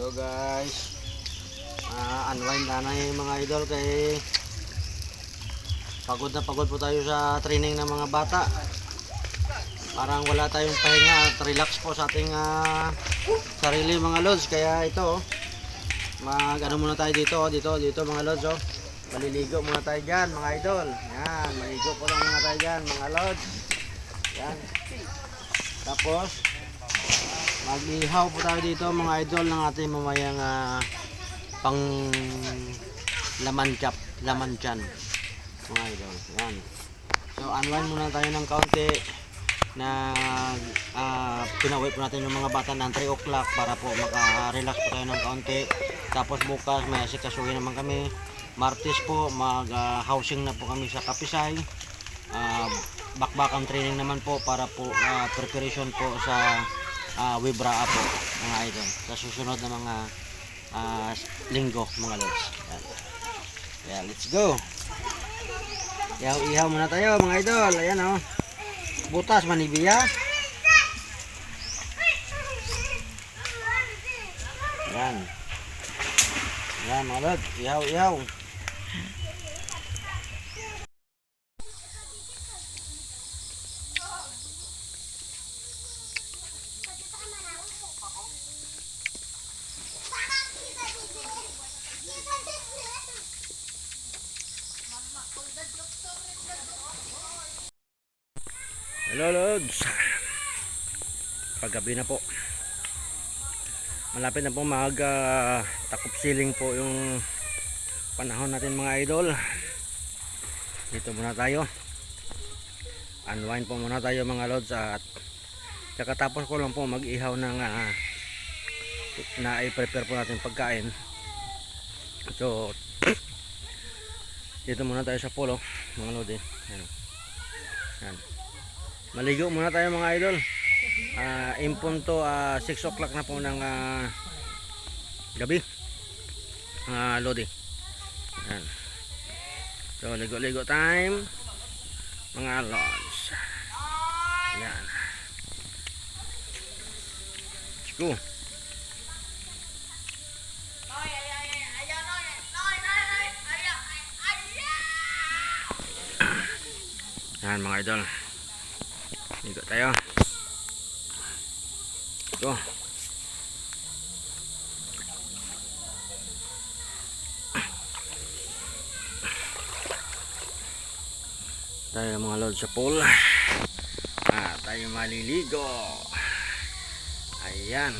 So guys, unwind na yung mga idol kay pagod na pagod po tayo sa training ng mga bata. Parang wala tayong pahinga at relax po sa ating sarili mga lods. Kaya ito, mag-ano muna tayo dito mga lods. Oh. Maliligo muna tayo dyan mga idol. Yan, maligo po lang muna tayo dyan mga lods. Yan. Tapos, mag-ihaw po tayo dito mga idol ng ating mamayang pang laman tiyan mga idol. Yan. So, unwind muna tayo ng kaunti na pinauwi po natin yung mga bata ng 3 o'clock para po maka-relax po tayo ng kaunti. Tapos bukas may asikasuhin naman kami. Martes po mag-housing na po kami sa Kapisay. Bakbakan training naman po para po preparation po sa Wibra po mga idol sa susunod na mga linggo mga lods. Yeah, let's go. Ihaw muna tayo mga idol. Ayan o. Butas manibiya. Ayan. Ayan mga lods. Ihaw. Hello lods, paggabi na po, malapit na po mag takop ceiling po yung panahon natin mga idol. Dito muna tayo, unwind po muna tayo mga lods, at kakatapos ko lang po mag-ihaw ng na i-prepare po natin pagkain. So dito muna tayo sa polo mga lods. Yan. Maligo muna tayo mga idol. In punto 6 o'clock na po ng gabi. Lodi. Yan. So ligo time mga lods. Yan. Let's go. Yan mga idol. Ligo tayo. Ito. Tayo mga lods sa pool. Tayo maliligo. Ayan.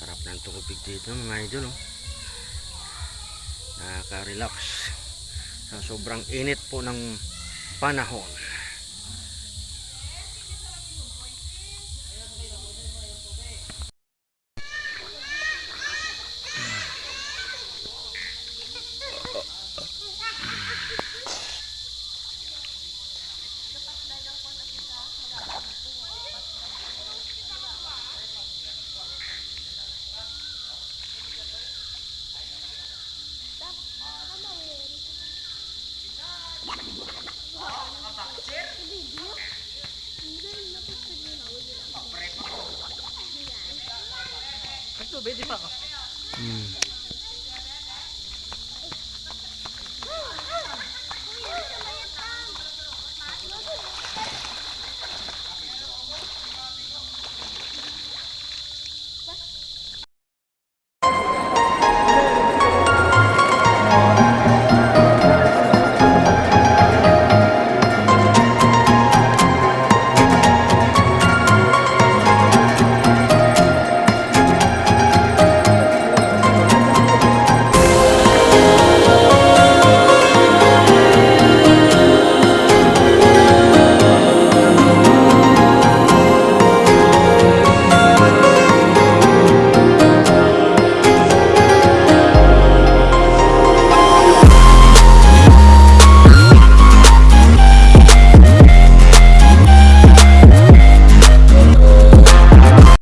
Sarap ng tubig dito mga idol. Oh. Nakaka-relax sa sobrang init po ng panahon. Tubig di pa ka.